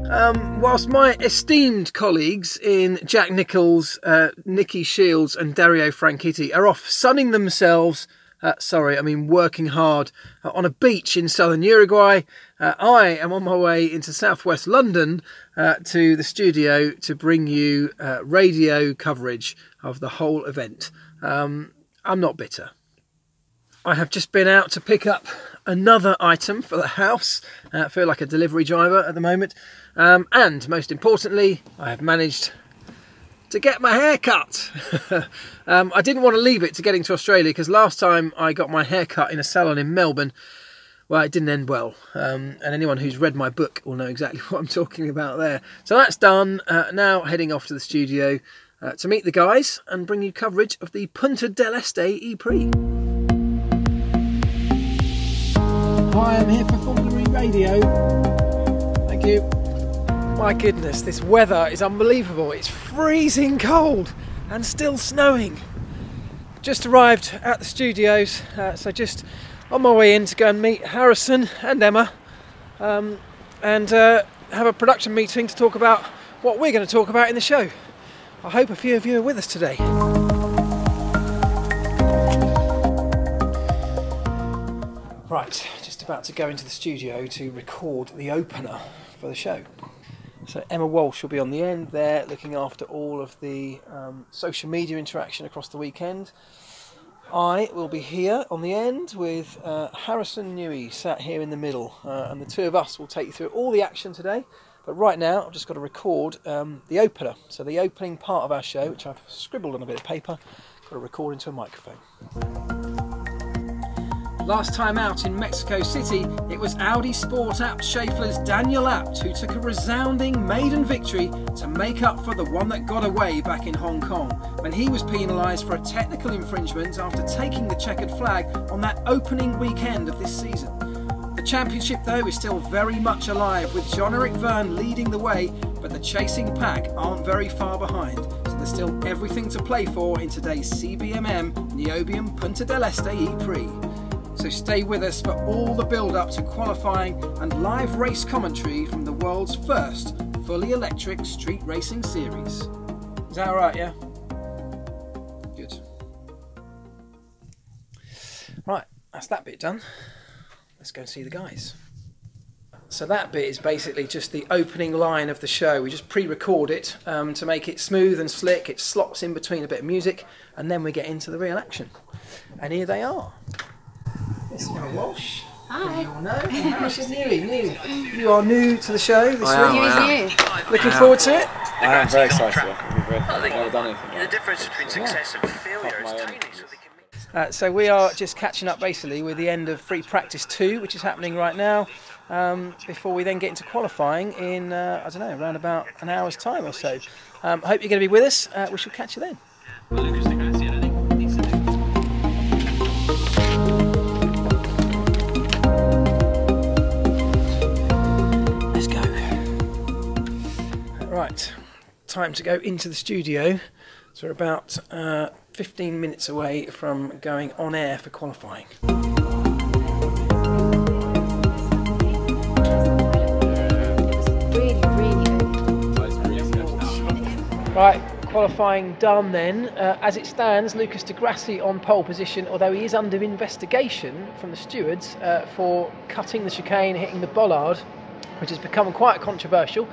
Whilst my esteemed colleagues in Jack Nicholls, Nicky Shields and Dario Franchitti are off sunning themselves, working hard on a beach in southern Uruguay, I am on my way into southwest London to the studio to bring you radio coverage of the whole event. I'm not bitter. I have just been out to pick up another item for the house. I feel like a delivery driver at the moment. And most importantly, I have managed to get my hair cut. I didn't want to leave it to getting to Australia because last time I got my hair cut in a salon in Melbourne, well, it didn't end well. And anyone who's read my book will know exactly what I'm talking about there. So that's done. Now heading off to the studio to meet the guys and bring you coverage of the Punta del Este E-Prix. Hi, I'm here for Formula E Radio. Thank you. My goodness, this weather is unbelievable. It's freezing cold and still snowing. Just arrived at the studios, so just on my way in to go and meet Harrison and Emma and have a production meeting to talk about what we're going to talk about in the show. I hope a few of you are with us today. Right, just about to go into the studio to record the opener for the show. So Emma Walsh will be on the end there, looking after all of the social media interaction across the weekend. I will be here on the end with Harrison Newey sat here in the middle, and the two of us will take you through all the action today. But right now I've just got to record the opener, so the opening part of our show, which I've scribbled on a bit of paper, got to record into a microphone. Last time out in Mexico City, it was Audi Sport Apt Schaeffler's Daniel Abt who took a resounding maiden victory to make up for the one that got away back in Hong Kong, when he was penalised for a technical infringement after taking the checkered flag on that opening weekend of this season. The championship though is still very much alive, with John-Eric Verne leading the way, but the chasing pack aren't very far behind, so there's still everything to play for in today's CBMM Niobium Punta del Este E-Prix. So stay with us for all the build-up to qualifying and live race commentary from the world's first fully electric street racing series. Is that alright, yeah? Good. Right, that's that bit done. Let's go and see the guys. So that bit is basically just the opening line of the show. We just pre-record it to make it smooth and slick. It slots in between a bit of music, and then we get into the real action. And here they are. It's Emma Walsh, who you all know, and Harrison Newey. You are new to the show this week. Looking forward to it? I am very excited. I've never done anything. The difference between success and failure is tiny, so they can... So we are just catching up basically with the end of free practice 2, which is happening right now, before we then get into qualifying in, I don't know, around about an hour's time or so. Hope you're going to be with us. We shall catch you then. Right, time to go into the studio. So we're about 15 minutes away from going on air for qualifying. Right, qualifying done then. As it stands, Lucas Di Grassi on pole position, although he is under investigation from the stewards for cutting the chicane, hitting the bollard, which has become quite controversial.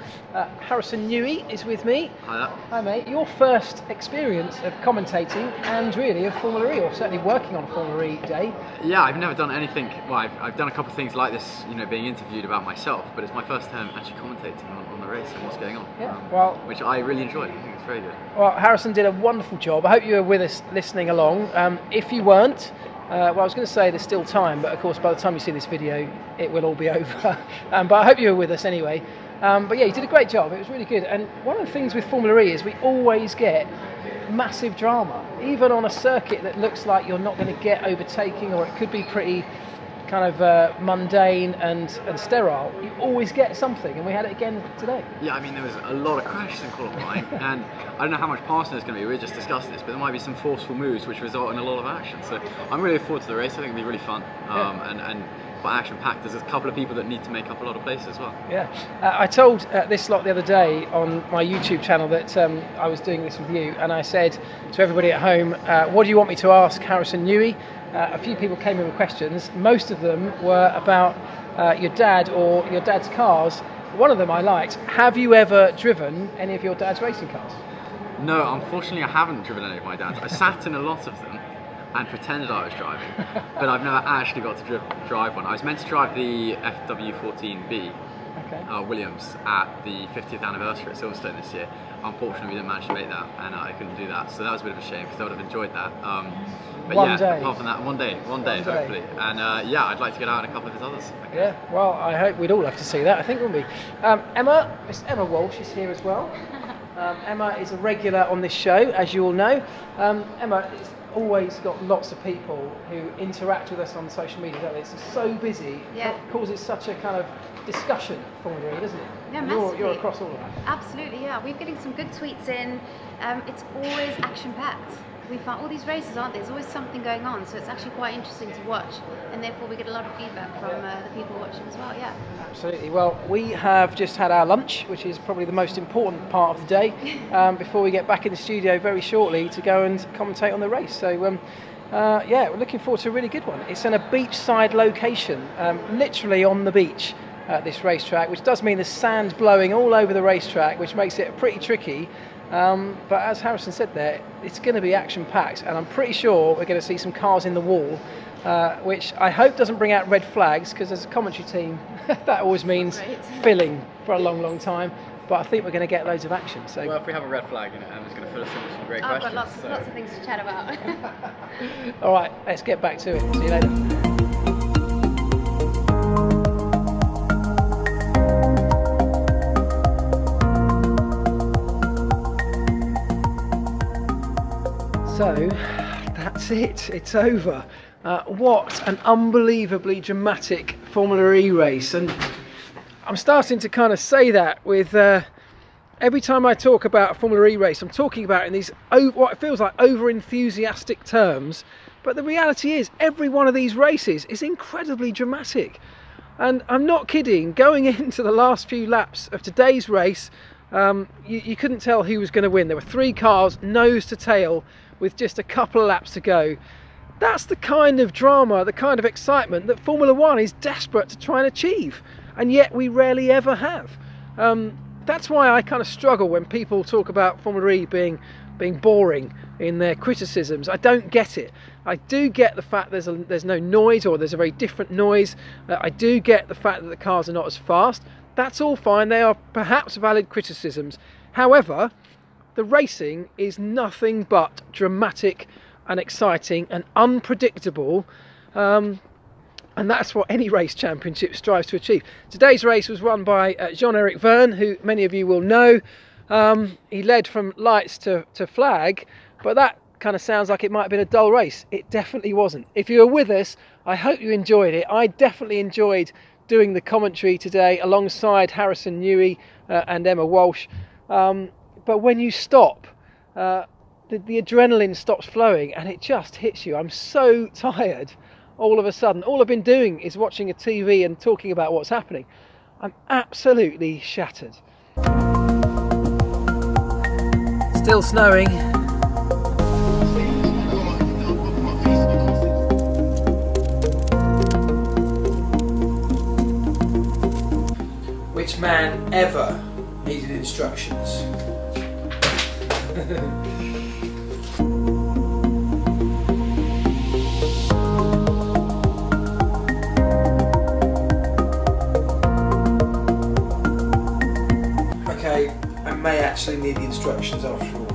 Harrison Newey is with me. Hi. Hi mate, your first experience of commentating and really of Formula E, or certainly working on a Formula E day. Yeah, I've never done anything, well I've done a couple of things like this, you know, being interviewed about myself, but it's my first time actually commentating on the race and what's going on. Yeah, which I really enjoyed. I think it's very good. Well, Harrison did a wonderful job. I hope you were with us listening along. If you weren't, well, I was going to say there's still time, but of course by the time you see this video it will all be over. But I hope you were with us anyway. But yeah, you did a great job. It was really good. And one of the things with Formula E is we always get massive drama, even on a circuit that looks like you're not going to get overtaking, or it could be pretty kind of mundane and sterile. You always get something, and we had it again today. Yeah, I mean there was a lot of crashes in qualifying, and I don't know how much passing there's going to be. We were just discussing this, but there might be some forceful moves which result in a lot of action. So I'm really looking forward to the race. I think it'll be really fun. And quite action-packed. There's a couple of people that need to make up a lot of places as well. Yeah, I told this lot the other day on my YouTube channel that I was doing this with you, and I said to everybody at home, what do you want me to ask Harrison Newey? A few people came in with questions. Most of them were about your dad or your dad's cars. One of them I liked. Have you ever driven any of your dad's racing cars? No, unfortunately I haven't driven any of my dad's. I sat in a lot of them and pretended I was driving, but I've never actually got to drive one. I was meant to drive the FW14B Williams at the 50th anniversary at Silverstone this year. Unfortunately, we didn't manage to make that, and I couldn't do that, so that was a bit of a shame because I would have enjoyed that. But one yeah, day. Apart from that, one day, hopefully. And yeah, I'd like to get out in a couple of his others. Yeah, well, I hope we'd all love to see that, I think, wouldn't we? Emma, Miss Emma Walsh is here as well. Emma is a regular on this show, as you all know. Emma has always got lots of people who interact with us on social media, don't they? It's so busy, yeah. It causes such a kind of discussion for me, doesn't it? Yeah, massively. You're across all of that. Absolutely, yeah. We're getting some good tweets in. It's always action-packed. We find all these races, aren't there? There's always something going on, so it's actually quite interesting to watch, and therefore we get a lot of feedback from the people watching as well. Yeah. Absolutely. Well, we have just had our lunch, which is probably the most important part of the day, before we get back in the studio very shortly to go and commentate on the race. So, yeah, we're looking forward to a really good one. It's in a beachside location, literally on the beach at this racetrack, which does mean there's sand blowing all over the racetrack, which makes it pretty tricky. But as Harrison said there, it's going to be action-packed, and I'm pretty sure we're going to see some cars in the wall, which I hope doesn't bring out red flags, because as a commentary team, that always means filling for a long, long time. But I think we're going to get loads of action. So, well, if we have a red flag, Emma's going to fill us in with some great I've questions. got lots of things to chat about. All right, let's get back to it. See you later. So, that's it. It's over. What an unbelievably dramatic Formula E race. And I'm starting to kind of say that with every time I talk about a Formula E race, I'm talking about it in these what it feels like over-enthusiastic terms. But the reality is, every one of these races is incredibly dramatic. And I'm not kidding. Going into the last few laps of today's race, you couldn't tell who was going to win. There were 3 cars, nose to tail, with just a couple of laps to go. That's the kind of drama, the kind of excitement that Formula One is desperate to try and achieve, and yet we rarely ever have. That's why I kind of struggle when people talk about Formula E being boring in their criticisms. I don't get it. I do get the fact there's no noise, or there's a very different noise. I do get the fact that the cars are not as fast. That's all fine. They are perhaps valid criticisms. However, the racing is nothing but dramatic and exciting and unpredictable, and that's what any race championship strives to achieve. Today's race was won by Jean-Eric Vergne, who many of you will know. He led from lights to flag, but that kind of sounds like it might have been a dull race. It definitely wasn't. If you were with us, I hope you enjoyed it. I definitely enjoyed doing the commentary today alongside Harrison Newey and Emma Walsh. But when you stop, the adrenaline stops flowing and it just hits you. I'm so tired all of a sudden. All I've been doing is watching a TV and talking about what's happening. I'm absolutely shattered. Still snowing. Which man ever needed instructions? Okay, I may actually need the instructions after all.